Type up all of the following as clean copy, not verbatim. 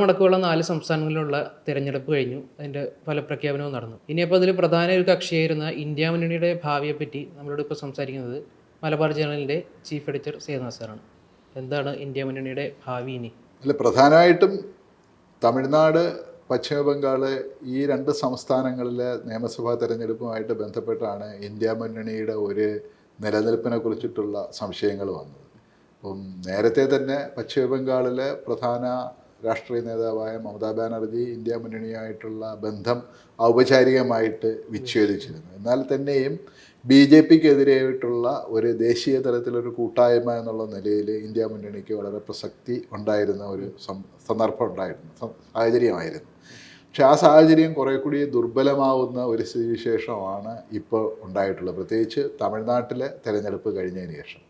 അടക്കമുള്ള 4 സംസ്ഥാനങ്ങളിലുള്ള തിരഞ്ഞെടുപ്പ് കഴിഞ്ഞു. അതിൻ്റെ ഫലപ്രഖ്യാപനവും നടന്നു. ഇനിയിപ്പോൾ അതിൽ പ്രധാന ഒരു കക്ഷിയായിരുന്ന ഇന്ത്യ മുന്നണിയുടെ ഭാവിയെപ്പറ്റി നമ്മളോട് ഇപ്പോൾ സംസാരിക്കുന്നത് മലബാർ ജേണലിൻ്റെ ചീഫ് എഡിറ്റർ സേനാ സാറാണ്. എന്താണ് ഇന്ത്യ മുന്നണിയുടെ ഭാവി ഇനി? അല്ല, പ്രധാനമായിട്ടും തമിഴ്നാട്, പശ്ചിമ ബംഗാൾ ഈ 2 സംസ്ഥാനങ്ങളിലെ നിയമസഭാ തെരഞ്ഞെടുപ്പുമായിട്ട് ബന്ധപ്പെട്ടാണ് ഇന്ത്യ മുന്നണിയുടെ ഒരു നിലനിൽപ്പിനെ കുറിച്ചിട്ടുള്ള സംശയങ്ങൾ വന്നത്. അപ്പം നേരത്തെ തന്നെ പശ്ചിമ ബംഗാളിലെ പ്രധാന രാഷ്ട്രീയ നേതാവായ മമതാ ബാനർജി ഇന്ത്യ മുന്നണിയായിട്ടുള്ള ബന്ധം ഔപചാരികമായിട്ട് വിച്ഛേദിച്ചിരുന്നു. എന്നാൽ തന്നെയും BJPക്കെതിരായിട്ടുള്ള ഒരു ദേശീയ തലത്തിലൊരു കൂട്ടായ്മ എന്നുള്ള നിലയിൽ ഇന്ത്യ മുന്നണിക്ക് വളരെ പ്രസക്തി ഉണ്ടായിരുന്ന ഒരു സന്ദർഭം ഉണ്ടായിരുന്നു, സാഹചര്യമായിരുന്നു. പക്ഷെ ആ സാഹചര്യം കുറേ കൂടി ദുർബലമാവുന്ന ഒരു സ്ഥിതിവിശേഷമാണ് ഇപ്പോൾ ഉണ്ടായിട്ടുള്ളത്, പ്രത്യേകിച്ച് തമിഴ്നാട്ടിലെ തെരഞ്ഞെടുപ്പ് കഴിഞ്ഞതിന് ശേഷം.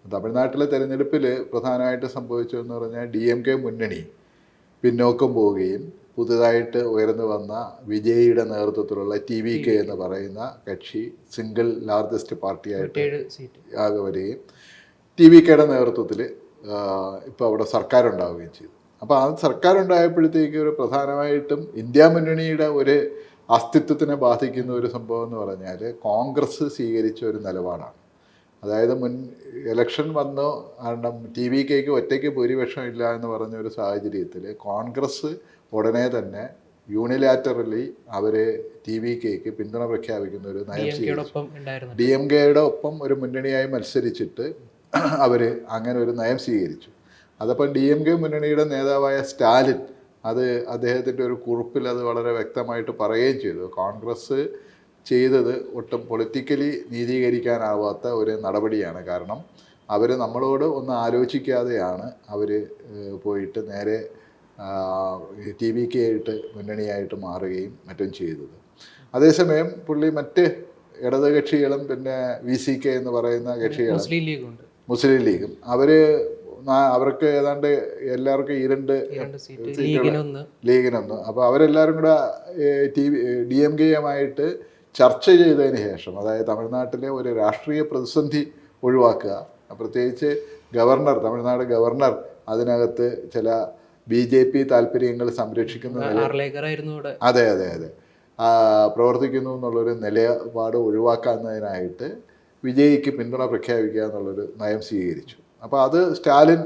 തമിഴ്നാട്ടിലെ തെരഞ്ഞെടുപ്പിൽ പ്രധാനമായിട്ട് സംഭവിച്ചതെന്ന് പറഞ്ഞാൽ DMK മുന്നണി പിന്നോക്കം പോവുകയും പുതുതായിട്ട് ഉയർന്നു വന്ന വിജയിയുടെ നേതൃത്വത്തിലുള്ള TVK എന്ന് പറയുന്ന കക്ഷി സിംഗിൾ ലാർജസ്റ്റ് പാർട്ടിയായിട്ട് വരികയും TVKയുടെ നേതൃത്വത്തിൽ ഇപ്പോൾ അവിടെ സർക്കാരുണ്ടാവുകയും ചെയ്തു. അപ്പോൾ ആ സർക്കാരുണ്ടായപ്പോഴത്തേക്ക് ഒരു പ്രധാനമായിട്ടും ഇന്ത്യ മുന്നണിയുടെ ഒരു അസ്തിത്വത്തിനെ ബാധിക്കുന്ന ഒരു സംഭവം എന്ന് പറഞ്ഞാൽ കോൺഗ്രസ് സ്വീകരിച്ച ഒരു നിലപാടാണ്. അതായത് ഇലക്ഷൻ വന്നു, കാരണം TVKക്ക് ഒറ്റയ്ക്ക് ഭൂരിപക്ഷം ഇല്ല എന്ന് പറഞ്ഞ ഒരു സാഹചര്യത്തിൽ കോൺഗ്രസ് ഉടനെ തന്നെ യൂണിലാറ്ററലി അവർ TVKക്ക് പിന്തുണ പ്രഖ്യാപിക്കുന്ന ഒരു നയം സ്വീകരിച്ചു. DMKയുടെ ഒപ്പം ഒരു മുന്നണിയായി മത്സരിച്ചിട്ട് അവർ അങ്ങനെ ഒരു നയം സ്വീകരിച്ചു. അതപ്പോൾ DMK മുന്നണിയുടെ നേതാവായ സ്റ്റാലിൻ അദ്ദേഹത്തിൻ്റെ ഒരു കുറിപ്പിൽ അത് വളരെ വ്യക്തമായിട്ട് പറയുകയും ചെയ്തു. കോൺഗ്രസ് ചെയ്തത് ഒട്ടും പൊളിറ്റിക്കലി നീതീകരിക്കാനാവാത്ത ഒരു നടപടിയാണ്. കാരണം അവർ നമ്മളോട് ഒന്ന് ആലോചിക്കാതെയാണ് അവർ പോയിട്ട് നേരെ TVK ആയിട്ട് മുന്നണിയായിട്ട് മാറുകയും മറ്റും ചെയ്തത്. അതേസമയം പുള്ളി മറ്റ് ഇടതുകക്ഷികളും പിന്നെ VCK എന്ന് പറയുന്ന കക്ഷികളും മുസ്ലിം ലീഗും അവർക്ക് ഏതാണ്ട് എല്ലാവർക്കും 2 ലീഗിനൊന്ന്. അപ്പോൾ അവരെല്ലാവരും കൂടെ DMKയുമായിട്ട് ചർച്ച ചെയ്തതിന് ശേഷം, അതായത് തമിഴ്നാട്ടിലെ ഒരു രാഷ്ട്രീയ പ്രതിസന്ധി ഒഴിവാക്കുക, പ്രത്യേകിച്ച് തമിഴ്നാട് ഗവർണർ അതിനകത്ത് ചില BJP താല്പര്യങ്ങൾ സംരക്ഷിക്കുന്ന അതെ പ്രവർത്തിക്കുന്നു എന്നുള്ളൊരു നിലപാട് ഒഴിവാക്കുന്നതിനായിട്ട് വിജയിക്ക് പിന്തുണ പ്രഖ്യാപിക്കുക എന്നുള്ളൊരു നയം സ്വീകരിച്ചു. അപ്പോൾ അത് സ്റ്റാലിൻ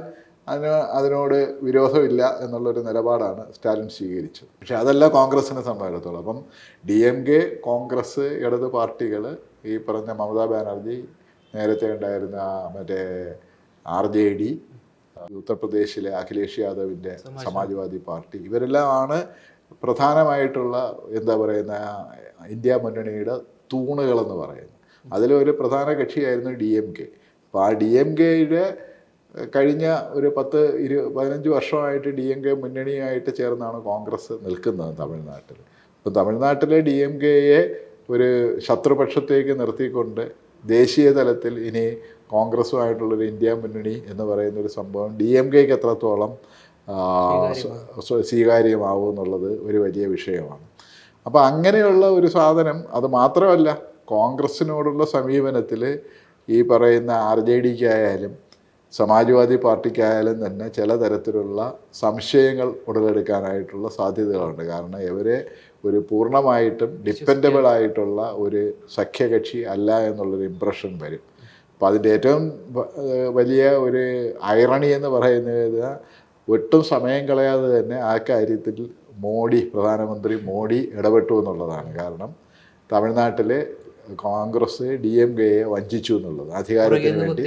അതിനോട് വിരോധമില്ല എന്നുള്ളൊരു നിലപാടാണ് സ്റ്റാലിൻ സ്വീകരിച്ചത്. പക്ഷെ അതല്ല കോൺഗ്രസിനെ സംബന്ധിച്ചിടത്തോളം. അപ്പം DMK, കോൺഗ്രസ്, ഇടത് പാർട്ടികൾ, ഈ പറഞ്ഞ മമതാ ബാനർജി, നേരത്തെ ഉണ്ടായിരുന്ന മറ്റേ RJD, ഉത്തർപ്രദേശിലെ അഖിലേഷ് യാദവിൻ്റെ സമാജ്വാദി പാർട്ടി, ഇവരെല്ലാം ആണ് പ്രധാനമായിട്ടുള്ള ഇന്ത്യ മുന്നണിയുടെ തൂണുകളെന്ന് പറയുന്നത്. അതിലൊരു പ്രധാന കക്ഷിയായിരുന്നു DMK. അപ്പോൾ ആ DMKയുടെ കഴിഞ്ഞ ഒരു 10-15 വർഷമായിട്ട് DMK മുന്നണിയായിട്ട് ചേർന്നാണ് കോൺഗ്രസ് നിൽക്കുന്നത് തമിഴ്നാട്ടിൽ. അപ്പം തമിഴ്നാട്ടിലെ DMKയെ ഒരു ശത്രുപക്ഷത്തേക്ക് നിർത്തിക്കൊണ്ട് ദേശീയ തലത്തിൽ ഇനി കോൺഗ്രസുമായിട്ടുള്ളൊരു ഇന്ത്യ മുന്നണി എന്ന് പറയുന്നൊരു സംഭവം DMKക്ക് എത്രത്തോളം സ്വീകാര്യമാവും എന്നുള്ളത് ഒരു വലിയ വിഷയമാണ്. അപ്പോൾ അങ്ങനെയുള്ള ഒരു സാധനം, അത് മാത്രമല്ല കോൺഗ്രസിനോടുള്ള സമീപനത്തിൽ ഈ പറയുന്ന RJDക്കായാലും സമാജ്വാദി പാർട്ടിക്കായാലും തന്നെ ചില തരത്തിലുള്ള സംശയങ്ങൾ ഉടലെടുക്കാനായിട്ടുള്ള സാധ്യതകളുണ്ട്. കാരണം ഇവരെ ഒരു പൂർണ്ണമായിട്ടും ഡിപ്പെൻഡബിൾ ആയിട്ടുള്ള ഒരു സഖ്യകക്ഷി അല്ല എന്നുള്ളൊരു ഇമ്പ്രഷൻ വരും. അപ്പോൾ അതിൻ്റെ ഏറ്റവും വലിയ ഒരു ഐറണി എന്ന് പറയുന്നത് ഒട്ടും സമയം കളയാതെ തന്നെ ആ കാര്യത്തിൽ പ്രധാനമന്ത്രി മോഡി ഇടപെട്ടു എന്നുള്ളതാണ്. കാരണം തമിഴ്നാട്ടിലെ കോൺഗ്രസ് DMKയെ വഞ്ചിച്ചു എന്നുള്ളത്, അധികാരത്തിന് വേണ്ടി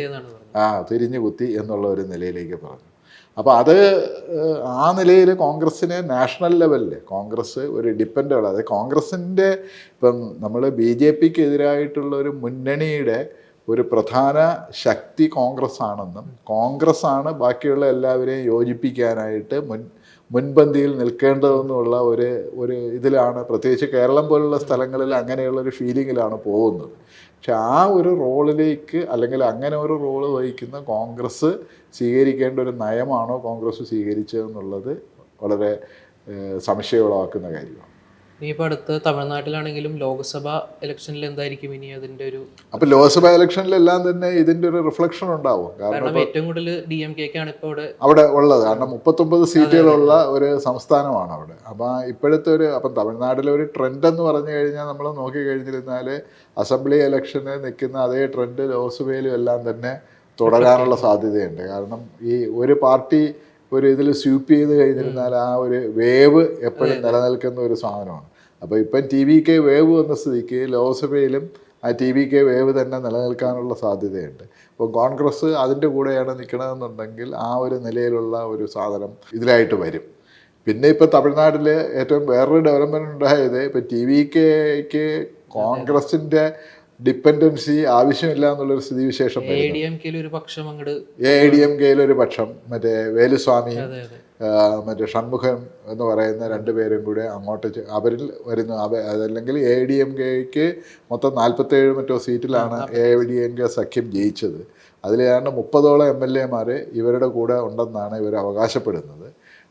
തിരിഞ്ഞു കുത്തി എന്നുള്ള ഒരു നിലയിലേക്ക് പറഞ്ഞു. അപ്പോൾ അത് ആ നിലയിൽ കോൺഗ്രസ്സിനെ നാഷണൽ ലെവലിൽ കോൺഗ്രസ് ഒരു ഡിപ്പെൻഡബിൾ, അതായത് കോൺഗ്രസിൻ്റെ ഇപ്പം നമ്മൾ BJPക്ക് എതിരായിട്ടുള്ള ഒരു മുന്നണിയുടെ ഒരു പ്രധാന ശക്തി കോൺഗ്രസ് ആണെന്നും കോൺഗ്രസ്സാണ് ബാക്കിയുള്ള എല്ലാവരെയും യോജിപ്പിക്കാനായിട്ട് മുൻപന്തിയിൽ നിൽക്കേണ്ടതെന്നുള്ള ഒരു ഇതിലാണ്, പ്രത്യേകിച്ച് കേരളം പോലുള്ള സ്ഥലങ്ങളിൽ അങ്ങനെയുള്ളൊരു ഫീലിങ്ങിലാണ് പോകുന്നത്. പക്ഷെ ആ ഒരു റോളിലേക്ക്, അല്ലെങ്കിൽ അങ്ങനെ ഒരു റോള് വഹിക്കുന്ന കോൺഗ്രസ് സ്വീകരിക്കേണ്ട ഒരു നയമാണോ കോൺഗ്രസ് സ്വീകരിച്ചതെന്നുള്ളത് വളരെ സംശയമുളവാക്കുന്ന കാര്യമാണ്. ഇനിയിപ്പോൾ അടുത്ത് തമിഴ്നാട്ടിലാണെങ്കിലും ലോക്സഭ ഇലക്ഷനിൽ എന്തായിരിക്കും ഇനി അതിൻ്റെ ഒരു, അപ്പോൾ ലോക്സഭ ഇലക്ഷനിലെല്ലാം തന്നെ ഇതിൻ്റെ ഒരു റിഫ്ലക്ഷൻ ഉണ്ടാവും. കാരണം ഏറ്റവും കൂടുതൽ DMK-ക്കാണ് ഇപ്പോൾ അവിടെ ഉള്ളത്. കാരണം 39 സീറ്റുകളുള്ള ഒരു സംസ്ഥാനമാണ് അവിടെ. അപ്പോൾ ഇപ്പോഴത്തെ അപ്പം തമിഴ്നാട്ടിലെ ഒരു ട്രെൻഡ് എന്ന് പറഞ്ഞു കഴിഞ്ഞാൽ നമ്മൾ നോക്കിക്കഴിഞ്ഞിരുന്നാൽ അസംബ്ലി ഇലക്ഷന് നിൽക്കുന്ന അതേ ട്രെൻഡ് ലോക്സഭയിലും എല്ലാം തന്നെ തുടരാനുള്ള സാധ്യതയുണ്ട്. കാരണം ഈ ഒരു പാർട്ടി ഒരു ഇതിൽ സ്വീപ്പ് ചെയ്ത് കഴിഞ്ഞിരുന്നാൽ ആ ഒരു വേവ് എപ്പോഴും നിലനിൽക്കുന്ന ഒരു സാധനമാണ്. അപ്പോൾ ഇപ്പം TVK വേവ് വന്ന സ്ഥിതിക്ക് ലോക്സഭയിലും ആ TVK വേവ് തന്നെ നിലനിൽക്കാനുള്ള സാധ്യതയുണ്ട്. അപ്പോൾ കോൺഗ്രസ് അതിൻ്റെ കൂടെയാണ് നിൽക്കണമെന്നുണ്ടെങ്കിൽ ആ ഒരു നിലയിലുള്ള ഒരു സാധനം ഇതിലായിട്ട് വരും. പിന്നെ ഇപ്പോൾ തമിഴ്നാട്ടിൽ ഏറ്റവും വേറൊരു ഡെവലപ്മെൻറ്റ് ഉണ്ടായത് ഇപ്പോൾ TVKക്ക് കോൺഗ്രസിൻ്റെ ഡിപ്പെൻഡൻസി ആവശ്യമില്ല എന്നുള്ളൊരു സ്ഥിതിവിശേഷം. AIDMK-യിൽ ഒരു പക്ഷം മറ്റേ വേലുസ്വാമി മറ്റേ ഷൺമുഖൻ എന്ന് പറയുന്ന രണ്ടുപേരും കൂടെ അങ്ങോട്ട് അവരിൽ വരുന്നു. അതല്ലെങ്കിൽ AIDMK-ക്ക് മൊത്തം 47 മറ്റോ സീറ്റിലാണ് AIDMK സഖ്യം ജയിച്ചത്. അതിൽ ഏതാണ്ട് 30ഓളം MLA-മാർ ഇവരുടെ കൂടെ ഉണ്ടെന്നാണ് ഇവർ അവകാശപ്പെടുന്നത്.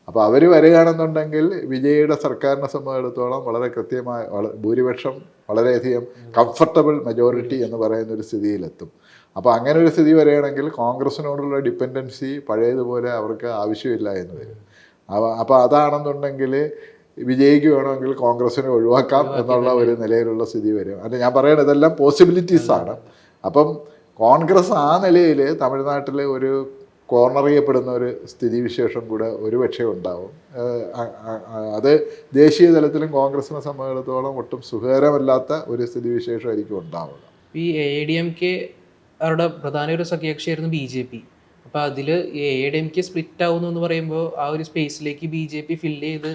അപ്പോൾ അവർ വരികയാണെന്നുണ്ടെങ്കിൽ വിജയുടെ സർക്കാരിനെ സംബന്ധിച്ചിടത്തോളം വളരെ കൃത്യമായ ഭൂരിപക്ഷം വളരെയധികം കംഫർട്ടബിൾ മെജോറിറ്റി എന്ന് പറയുന്ന ഒരു സ്ഥിതിയിലെത്തും. അപ്പോൾ അങ്ങനെ ഒരു സ്ഥിതി വരികയാണെങ്കിൽ കോൺഗ്രസിനോടുള്ള ഡിപ്പെൻഡൻസി പഴയതുപോലെ അവർക്ക് ആവശ്യമില്ല എന്ന് വരും. അപ്പോൾ അതാണെന്നുണ്ടെങ്കിൽ വിജയിക്ക് വേണമെങ്കിൽ കോൺഗ്രസിനെ ഒഴിവാക്കാം എന്നുള്ള ഒരു നിലയിലുള്ള സ്ഥിതി വരും. അല്ല, ഞാൻ പറയുന്നത് ഇതെല്ലാം പോസിബിലിറ്റീസാണ്. അപ്പം കോൺഗ്രസ് ആ നിലയിൽ തമിഴ്നാട്ടിലെ ഒരു കോർണർ ചെയ്യപ്പെടുന്ന ഒരു സ്ഥിതിവിശേഷം കൂടെ ഒരുപക്ഷെ ഉണ്ടാവും. അത് ദേശീയ തലത്തിലും കോൺഗ്രസിനെ സംബന്ധിച്ചിടത്തോളം ഒട്ടും സുഖകരമല്ലാത്ത ഒരു സ്ഥിതിവിശേഷമായിരിക്കും ഉണ്ടാവുക. ഈ AIDMK അവരുടെ പ്രധാന ഒരു സഖ്യകക്ഷിയായിരുന്നു BJP. അപ്പോൾ അതിൽ AIDMK സ്പ്ലിറ്റ് ആവുന്നു എന്ന് പറയുമ്പോൾ ആ ഒരു സ്പേസിലേക്ക് BJP ഫില്ല് ചെയ്ത്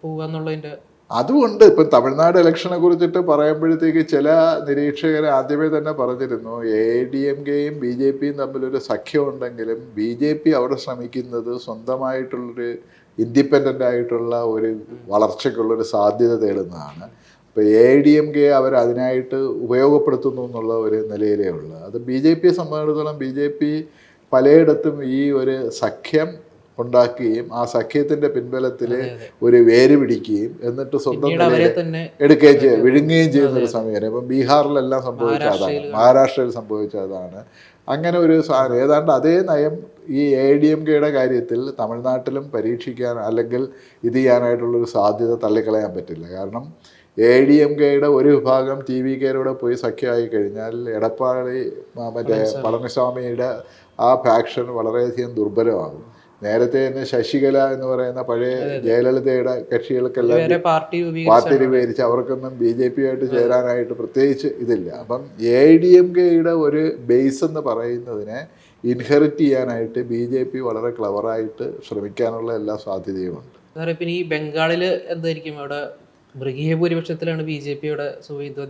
പോകുക എന്നുള്ളതിൻ്റെ അതുകൊണ്ട് ഇപ്പം തമിഴ്നാട് ഇലക്ഷനെ കുറിച്ചിട്ട് പറയുമ്പോഴത്തേക്ക് ചില നിരീക്ഷകർ ആദ്യമേ തന്നെ പറഞ്ഞിരുന്നു AIDMK-യും BJP-യും തമ്മിലൊരു സഖ്യം ഉണ്ടെങ്കിലും BJP അവിടെ ശ്രമിക്കുന്നത് സ്വന്തമായിട്ടുള്ളൊരു ഇൻഡിപെൻഡൻ്റ് ആയിട്ടുള്ള ഒരു വളർച്ചയ്ക്കുള്ളൊരു സാധ്യത തേടുന്നതാണ്. അപ്പോൾ AIDMK അവർ അതിനായിട്ട് ഉപയോഗപ്പെടുത്തുന്നു എന്നുള്ള ഒരു നിലയിലേ ഉള്ളൂ. അത് BJP-യെ സംബന്ധിച്ചിടത്തോളം BJP പലയിടത്തും ഈ ഒരു സഖ്യം ഉണ്ടാക്കുകയും ആ സഖ്യത്തിന്റെ പിൻബലത്തിൽ ഒരു വേര് പിടിക്കുകയും എന്നിട്ട് സ്വന്തം എടുക്കുകയും ചെയ്യുക വിഴുങ്ങുകയും ചെയ്യുന്ന ഒരു സമയം. ഇപ്പം ബീഹാറിലെല്ലാം സംഭവിച്ച അതാണ്, മഹാരാഷ്ട്രയിൽ സംഭവിച്ചതാണ്. അങ്ങനെ ഒരു സാധനം ഏതാണ്ട് അതേ നയം ഈ AIDMK-യുടെ കാര്യത്തിൽ തമിഴ്നാട്ടിലും പരീക്ഷിക്കാൻ അല്ലെങ്കിൽ ഇത് ചെയ്യാനായിട്ടുള്ളൊരു സാധ്യത തള്ളിക്കളയാൻ പറ്റില്ല. കാരണം AIDMK-യുടെ ഒരു വിഭാഗം TVK-യുടെ പോയി സഖ്യമായി കഴിഞ്ഞാൽ എടപ്പാടി മറ്റേ പളനിസ്വാമിയുടെ ആ ഫാക്ഷൻ വളരെയധികം ദുർബലമാകും. നേരത്തെ തന്നെ ശശികല എന്ന് പറയുന്ന പഴയ ജയലളിതയുടെ കക്ഷികൾക്കെല്ലാം പാർട്ടി രൂപീകരിച്ച് അവർക്കൊന്നും BJP-യായിട്ട് ചേരാനായിട്ട് പ്രത്യേകിച്ച് ഇതില്ല. അപ്പം AIDMK-യുടെ ഒരു ബേസ് എന്ന് പറയുന്നതിനെ ഇൻഹെറിറ്റ് ചെയ്യാനായിട്ട് BJP വളരെ ക്ലവറായിട്ട് ശ്രമിക്കാനുള്ള എല്ലാ സാധ്യതയുമുണ്ട്. പിന്നെ ഈ ബംഗാളിൽ എന്തായിരിക്കും, അവിടെ മൃഗീയ ഭൂരിപക്ഷത്തിലാണ് BJP-യുടെ സുവേന്ദു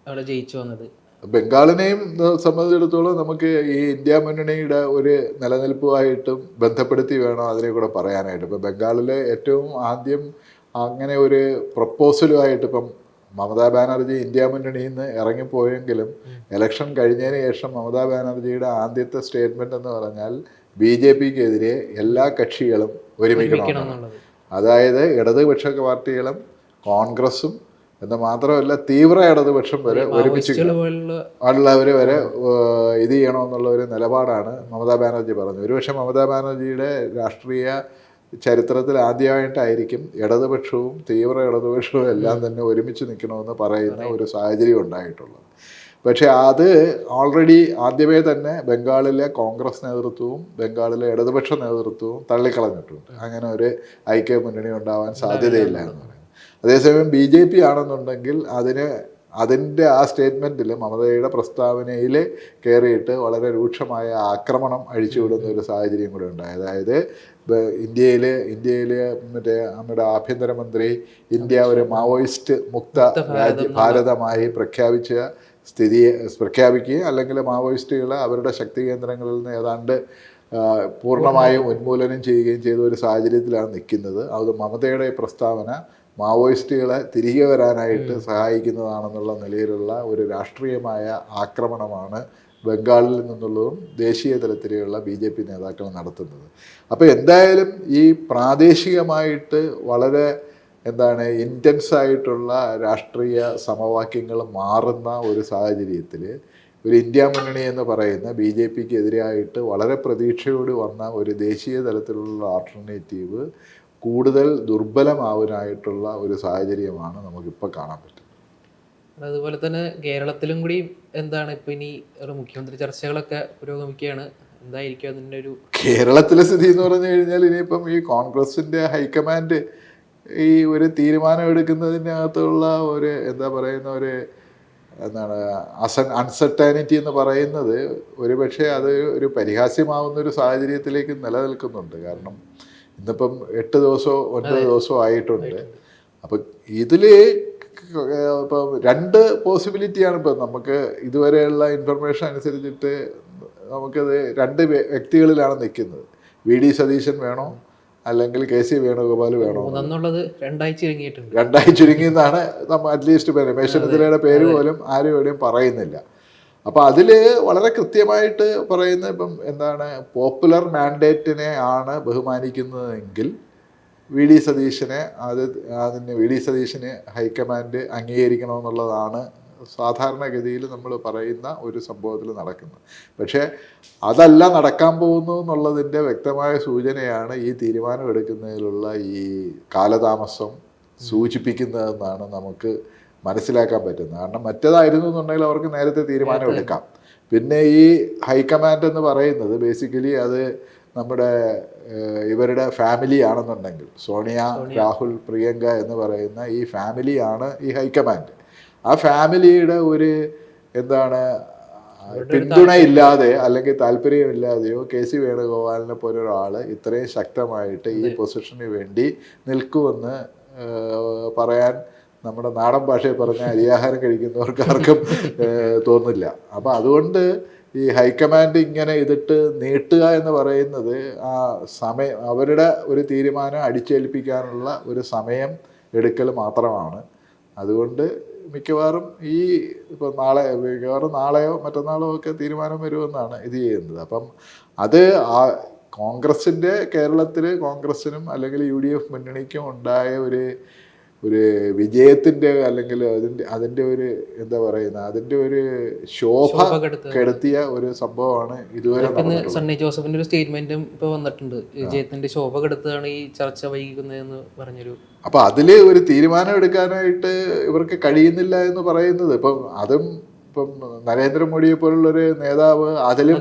അവിടെ ജയിച്ചു വന്നത്. ബംഗാളിനെയും സംബന്ധിച്ചിടത്തോളം നമുക്ക് ഈ ഇന്ത്യ മുന്നണിയുടെ ഒരു നിലനിൽപ്പുമായിട്ടും ബന്ധപ്പെടുത്തി വേണം അതിനെ കൂടെ പറയാനായിട്ട്. ഇപ്പം ബംഗാളിലെ ഏറ്റവും ആദ്യം അങ്ങനെ ഒരു പ്രപ്പോസലുമായിട്ട് ഇപ്പം മമതാ ബാനർജി ഇന്ത്യ മുന്നണിയിൽ നിന്ന് ഇറങ്ങിപ്പോയെങ്കിലും ഇലക്ഷൻ കഴിഞ്ഞതിന് ശേഷം മമതാ ബാനർജിയുടെ ആദ്യത്തെ സ്റ്റേറ്റ്മെൻറ്റ് എന്ന് പറഞ്ഞാൽ BJP-ക്കെതിരെ എല്ലാ കക്ഷികളും ഒരുമിക്കണം. അതായത് ഇടതുപക്ഷ പാർട്ടികളും കോൺഗ്രസും എന്ന് മാത്രമല്ല തീവ്ര ഇടതുപക്ഷം വരെ ഒരുമിച്ച് ഉള്ളവർ വരെ ഇത് ചെയ്യണമെന്നുള്ള ഒരു നിലപാടാണ് മമതാ ബാനർജി പറഞ്ഞത്. ഒരുപക്ഷെ മമതാ ബാനർജിയുടെ രാഷ്ട്രീയ ചരിത്രത്തിൽ ആദ്യമായിട്ടായിരിക്കും ഇടതുപക്ഷവും തീവ്ര ഇടതുപക്ഷവും എല്ലാം തന്നെ ഒരുമിച്ച് നിൽക്കണമെന്ന് പറയുന്ന ഒരു സാഹചര്യം ഉണ്ടായിട്ടുള്ളത്. പക്ഷേ അത് ഓൾറെഡി ആദ്യമേ തന്നെ ബംഗാളിലെ കോൺഗ്രസ് നേതൃത്വവും ബംഗാളിലെ ഇടതുപക്ഷ നേതൃത്വവും തള്ളിക്കളഞ്ഞിട്ടുണ്ട്. അങ്ങനെ ഒരു ഐക്യ മുന്നണി ഉണ്ടാവാൻ സാധ്യതയില്ല എന്ന് പറയുന്നത്. അതേസമയം BJP ആണെന്നുണ്ടെങ്കിൽ അതിൻ്റെ ആ സ്റ്റേറ്റ്മെൻറ്റിൽ മമതയുടെ പ്രസ്താവനയിൽ കയറിയിട്ട് വളരെ രൂക്ഷമായ ആക്രമണം അഴിച്ചുവിടുന്ന ഒരു സാഹചര്യം കൂടെ ഉണ്ടായി. അതായത് ഇന്ത്യയിൽ മറ്റേ നമ്മുടെ ആഭ്യന്തരമന്ത്രി ഇന്ത്യ ഒരു മാവോയിസ്റ്റ് മുക്ത ഭാരതമായി പ്രഖ്യാപിക്കുകയും അല്ലെങ്കിൽ മാവോയിസ്റ്റുകളെ അവരുടെ ശക്തി കേന്ദ്രങ്ങളിൽ നിന്ന് ഏതാണ്ട് പൂർണ്ണമായും ഉന്മൂലനം ചെയ്യുകയും ചെയ്ത ഒരു സാഹചര്യത്തിലാണ് നിൽക്കുന്നത്. അത് മമതയുടെ പ്രസ്താവന മാവോയിസ്റ്റുകളെ തിരികെ വരാനായിട്ട് സഹായിക്കുന്നതാണെന്നുള്ള നിലയിലുള്ള ഒരു രാഷ്ട്രീയമായ ആക്രമണമാണ് ബംഗാളിൽ നിന്നുള്ളതും ദേശീയ തലത്തിലുള്ള BJP നേതാക്കൾ നടത്തുന്നത്. അപ്പോൾ എന്തായാലും ഈ പ്രാദേശികമായിട്ട് വളരെ എന്താണ് ഇൻറ്റൻസ് ആയിട്ടുള്ള രാഷ്ട്രീയ സമവാക്യങ്ങൾ മാറുന്ന ഒരു സാഹചര്യത്തിൽ ഒരു ഇന്ത്യ മുന്നണി എന്ന് പറയുന്ന ബി ജെ പിക്ക് എതിരായിട്ട് വളരെ പ്രതീക്ഷയോട് വന്ന ഒരു ദേശീയ തലത്തിലുള്ള ആൾട്ടർനേറ്റീവ് കൂടുതൽ ദുർബലമാവാനായിട്ടുള്ള ഒരു സാഹചര്യമാണ് നമുക്കിപ്പോൾ കാണാൻ പറ്റുന്നത്. അതുപോലെ തന്നെ കേരളത്തിലും കൂടി എന്താണ് ഇപ്പോൾ ഇനി ഒരു മുഖ്യമന്ത്രി ചർച്ചകളൊക്കെ പുരോഗമിക്കുകയാണ്. എന്തായിരിക്കും അതിൻ്റെ ഒരു കേരളത്തിലെ സ്ഥിതി എന്ന് പറഞ്ഞു കഴിഞ്ഞാൽ ഇനിയിപ്പം ഈ കോൺഗ്രസിൻ്റെ ഹൈക്കമാൻഡ് ഈ ഒരു തീരുമാനം എടുക്കുന്നതിനകത്തുള്ള ഒരു എന്താ പറയുന്ന ഒരു എന്താണ് അൺസർട്ടാനിറ്റി എന്ന് പറയുന്നത് ഒരു പക്ഷേ അത് ഒരു പരിഹാസ്യമാവുന്ന ഒരു സാഹചര്യത്തിലേക്ക് നിലനിൽക്കുന്നുണ്ട്. കാരണം ഇന്നിപ്പം 8 ദിവസമോ 9 ദിവസമോ ആയിട്ടുണ്ട്. അപ്പം ഇതിൽ ഇപ്പം 2 പോസിബിലിറ്റിയാണ് ഇപ്പം നമുക്ക് ഇതുവരെയുള്ള ഇൻഫർമേഷൻ അനുസരിച്ചിട്ട് നമുക്കത് 2 വ്യക്തികളിലാണ് നിൽക്കുന്നത്. വി ഡി സതീശൻ വേണോ അല്ലെങ്കിൽ കെ സി വേണുഗോപാൽ വേണോ എന്നുള്ളത് 2 ചുരുങ്ങിയെന്നാണ് നമ്മൾ അറ്റ്ലീസ്റ്റ് രമേശ് ചെന്നിത്തലയുടെ പേര് പോലും ആരും എവിടെയും പറയുന്നില്ല. അപ്പോൾ അതിൽ വളരെ കൃത്യമായിട്ട് പറയുന്ന ഇപ്പം എന്താണ് പോപ്പുലർ മാൻഡേറ്റിനെ ആണ് ബഹുമാനിക്കുന്നതെങ്കിൽ വി ഡി സതീശനെ വി ഡി സതീശന് ഹൈക്കമാൻഡ് അംഗീകരിക്കണമെന്നുള്ളതാണ് സാധാരണഗതിയിൽ നമ്മൾ പറയുന്ന ഒരു സംഭവത്തിൽ നടക്കുന്നത്. പക്ഷേ അതല്ല നടക്കാൻ പോകുന്നു എന്നുള്ളതിൻ്റെ വ്യക്തമായ സൂചനയാണ് ഈ തീരുമാനം എടുക്കുന്നതിലുള്ള ഈ കാലതാമസം സൂചിപ്പിക്കുന്നതെന്നാണ് നമുക്ക് മനസ്സിലാക്കാൻ പറ്റുന്നത്. കാരണം മറ്റേതായിരുന്നു എന്നുണ്ടെങ്കിൽ അവർക്ക് നേരത്തെ തീരുമാനം എടുക്കാം. പിന്നെ ഈ ഹൈക്കമാൻഡ് എന്ന് പറയുന്നത് ബേസിക്കലി അത് നമ്മുടെ ഇവരുടെ ഫാമിലി ആണെന്നുണ്ടെങ്കിൽ സോണിയ, രാഹുൽ, പ്രിയങ്ക എന്ന് പറയുന്ന ഈ ഫാമിലിയാണ് ഈ ഹൈക്കമാൻഡ്. ആ ഫാമിലിയുടെ ഒരു എന്താണ് പിന്തുണയില്ലാതെ അല്ലെങ്കിൽ താല്പര്യമില്ലാതെയോ കെ സി വേണുഗോപാലിനെ പോലെ ഒരാൾ ഇത്രയും ശക്തമായിട്ട് ഈ പൊസിഷന് വേണ്ടി നിൽക്കുമെന്ന് പറയാൻ നമ്മുടെ നാടൻ ഭാഷയിൽ പറഞ്ഞ അരിയാഹാരം കഴിക്കുന്നവർക്ക് ആർക്കും തോന്നില്ല. അപ്പം അതുകൊണ്ട് ഈ ഹൈക്കമാൻഡ് ഇങ്ങനെ ഇതിട്ട് നീട്ടുക എന്ന് പറയുന്നത് ആ സമയം അവരുടെ ഒരു തീരുമാനം അടിച്ചേൽപ്പിക്കാനുള്ള ഒരു സമയം എടുക്കൽ മാത്രമാണ്. അതുകൊണ്ട് മിക്കവാറും ഈ ഇപ്പോൾ മിക്കവാറും നാളെയോ മറ്റന്നാളോ ഒക്കെ തീരുമാനം വരുമെന്നാണ് ഇത് ചെയ്യുന്നത്. അപ്പം അത് ആ കോൺഗ്രസിൻ്റെ കേരളത്തിൽ കോൺഗ്രസിനും അല്ലെങ്കിൽ UDF മുന്നണിക്കും ഉണ്ടായ ഒരു വിജയത്തിൻ്റെ അല്ലെങ്കിൽ അതിൻ്റെ ഒരു എന്താ പറയുന്ന അതിൻ്റെ ഒരു ശോഭ കെടുത്തിയ ഒരു സംഭവമാണ് ഇതുവരെ. സണ്ണി ജോസഫിന്റെ ഒരു സ്റ്റേറ്റ്മെന്റും ഇപ്പോൾ വന്നിട്ടുണ്ട്, വിജയത്തിന്റെ ശോഭ കെടുത്താണ് ഈ ചർച്ച വൈകുന്നതെന്ന് പറഞ്ഞൊരു. അപ്പൊ അതിൽ ഒരു തീരുമാനം എടുക്കാനായിട്ട് ഇവർക്ക് കഴിയുന്നില്ല എന്ന് പറയുന്നത് ഇപ്പം നരേന്ദ്രമോദിയെ പോലുള്ളൊരു നേതാവ് അതിലും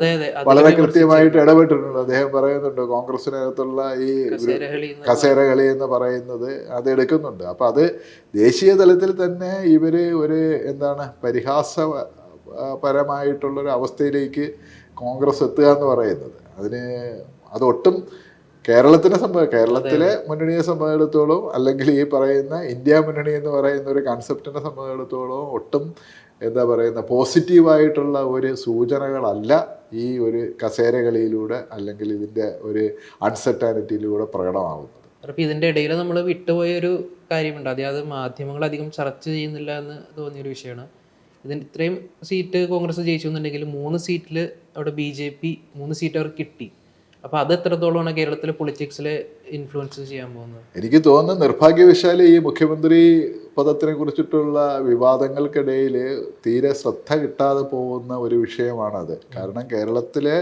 വളരെ കൃത്യമായിട്ട് ഇടപെട്ടിട്ടുണ്ട്. അദ്ദേഹം പറയുന്നുണ്ട് കോൺഗ്രസിനകത്തുള്ള ഈ കസേരകളി എന്ന് പറയുന്നത് അത് എടുക്കുന്നുണ്ട്. അപ്പം അത് ദേശീയ തലത്തിൽ തന്നെ ഇവര് ഒരു എന്താണ് പരിഹാസപരമായിട്ടുള്ളൊരു അവസ്ഥയിലേക്ക് കോൺഗ്രസ് എത്തുക എന്ന് പറയുന്നത് അതൊട്ടും കേരളത്തിലെ മുന്നണിയെ സംബന്ധിച്ചിടത്തോളം അല്ലെങ്കിൽ ഈ പറയുന്ന ഇന്ത്യ മുന്നണി എന്ന് പറയുന്ന ഒരു കൺസെപ്റ്റിനെ സംബന്ധിച്ചിടത്തോളം ഒട്ടും എന്താ പറയുന്ന പോസിറ്റീവായിട്ടുള്ള ഒരു സൂചനകളല്ല ഈ ഒരു കസേരകളിയിലൂടെ അല്ലെങ്കിൽ ഇതിൻ്റെ ഒരു അൺസർട്ടാനിറ്റിയിലൂടെ പ്രകടമാകുന്നത്. അപ്പോൾ ഇതിൻ്റെ ഇടയിൽ നമ്മൾ വിട്ടുപോയൊരു കാര്യമുണ്ട്, അതായത് മാധ്യമങ്ങൾ അധികം ചർച്ച ചെയ്യുന്നില്ല എന്ന് തോന്നിയൊരു വിഷയമാണ്. ഇതിന് ഇത്രയും സീറ്റ് കോൺഗ്രസ് ജയിച്ചു എന്നുണ്ടെങ്കിൽ 3 സീറ്റിൽ അവിടെ BJP 3 സീറ്റ് അവർക്ക് കിട്ടി. അപ്പോൾ അത് എത്രത്തോളമാണ് കേരളത്തിലെ പൊളിറ്റിക്സിൽ ഇൻഫ്ലുവൻസ് ചെയ്യാൻ പോകുന്നത്? എനിക്ക് തോന്നുന്നു നിർഭാഗ്യവശാൽ ഈ മുഖ്യമന്ത്രി പദത്തിനെ കുറിച്ചിട്ടുള്ള വിവാദങ്ങൾക്കിടയിൽ തീരെ ശ്രദ്ധ കിട്ടാതെ പോകുന്ന ഒരു വിഷയമാണത്. കാരണം കേരളത്തിലെ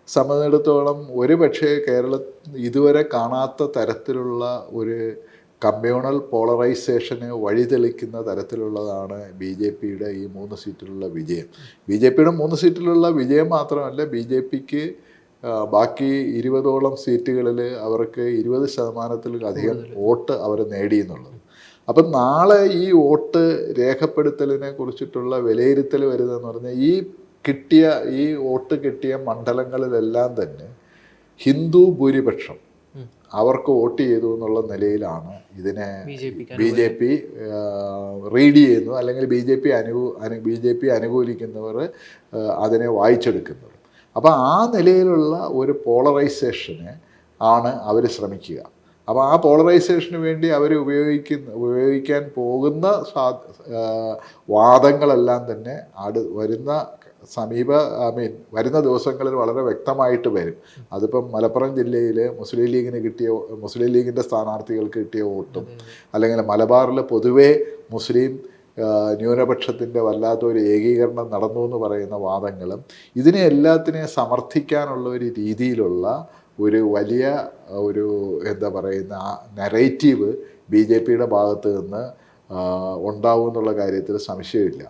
സംബന്ധിച്ചിടത്തോളം ഒരു പക്ഷേ ഇതുവരെ കാണാത്ത തരത്തിലുള്ള ഒരു കമ്മ്യൂണൽ പോളറൈസേഷന് വഴിതെളിക്കുന്ന തരത്തിലുള്ളതാണ് BJPയുടെ ഈ 3 സീറ്റിലുള്ള വിജയം. BJPയുടെ 3 സീറ്റിലുള്ള വിജയം മാത്രമല്ല, BJPക്ക് ബാക്കി 20ഓളം സീറ്റുകളിൽ അവർക്ക് 20%-ത്തിലധികം വോട്ട് അവർ നേടിയെന്നുള്ളത്. അപ്പം നാളെ ഈ വോട്ട് രേഖപ്പെടുത്തലിനെ കുറിച്ചിട്ടുള്ള വിലയിരുത്തൽ വരുന്നതെന്ന് പറഞ്ഞാൽ ഈ വോട്ട് കിട്ടിയ മണ്ഡലങ്ങളിലെല്ലാം തന്നെ ഹിന്ദു ഭൂരിപക്ഷം അവർക്ക് വോട്ട് ചെയ്തു എന്നുള്ള നിലയിലാണ് ഇതിനെ BJP റീഡ് ചെയ്യുന്നു, അല്ലെങ്കിൽ BJP അനുകൂലിക്കുന്നവർ അതിനെ വായിച്ചെടുക്കുന്നത്. അപ്പോൾ ആ നിലയിലുള്ള ഒരു പോളറൈസേഷന് ആണ് അവർ ശ്രമിക്കുക. അപ്പോൾ ആ പോളറൈസേഷന് വേണ്ടി അവർ ഉപയോഗിക്കാൻ പോകുന്ന വാദങ്ങളെല്ലാം തന്നെ വരുന്ന വരുന്ന ദിവസങ്ങളിൽ വളരെ വ്യക്തമായിട്ട് വരും. അതിപ്പം മലപ്പുറം ജില്ലയിൽ മുസ്ലിം ലീഗിൻ്റെ സ്ഥാനാർത്ഥികൾക്ക് കിട്ടിയ വോട്ടും, അല്ലെങ്കിൽ മലബാറിൽ പൊതുവേ മുസ്ലിം ന്യൂനപക്ഷത്തിൻ്റെ വല്ലാത്തൊരു ഏകീകരണം നടന്നു എന്ന് പറയുന്ന വാദങ്ങളും ഇതിനെ എല്ലാത്തിനെയും സമർത്ഥിക്കാനുള്ള ഒരു രീതിയിലുള്ള ഒരു വലിയ ഒരു എന്താ പറയുന്ന നറേറ്റീവ് BJPയുടെ ഭാഗത്ത് നിന്ന് ഉണ്ടാവും എന്നുള്ള കാര്യത്തിൽ സംശയമില്ല.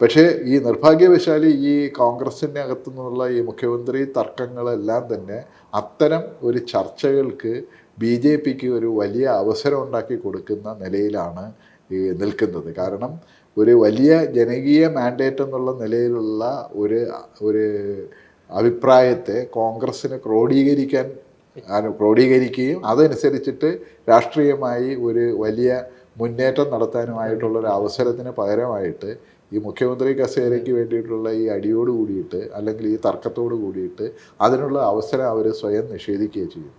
പക്ഷേ ഈ നിർഭാഗ്യവശാൽ ഈ കോൺഗ്രസിൻ്റെ അകത്തു നിന്നുള്ള ഈ മുഖ്യമന്ത്രി തർക്കങ്ങളെല്ലാം തന്നെ അത്തരം ഒരു ചർച്ചകൾക്ക് BJPക്ക് ഒരു വലിയ അവസരം ഉണ്ടാക്കി കൊടുക്കുന്ന നിലയിലാണ് ഈ നിൽക്കുന്നത്. കാരണം ഒരു വലിയ ജനകീയ മാൻഡേറ്റ് എന്നുള്ള നിലയിലുള്ള ഒരു അഭിപ്രായത്തെ കോൺഗ്രസ്സിന് ക്രോഡീകരിക്കുകയും അതനുസരിച്ചിട്ട് രാഷ്ട്രീയമായി ഒരു വലിയ മുന്നേറ്റം നടത്താനുമായിട്ടുള്ളൊരു അവസരത്തിന് പകരമായിട്ട് ഈ മുഖ്യമന്ത്രി കസേരയ്ക്ക് വേണ്ടിയിട്ടുള്ള ഈ അടിയോട് കൂടിയിട്ട് അല്ലെങ്കിൽ ഈ തർക്കത്തോട് കൂടിയിട്ട് അതിനുള്ള അവസരം അവർ സ്വയം നിഷേധിക്കുകയും ചെയ്യും.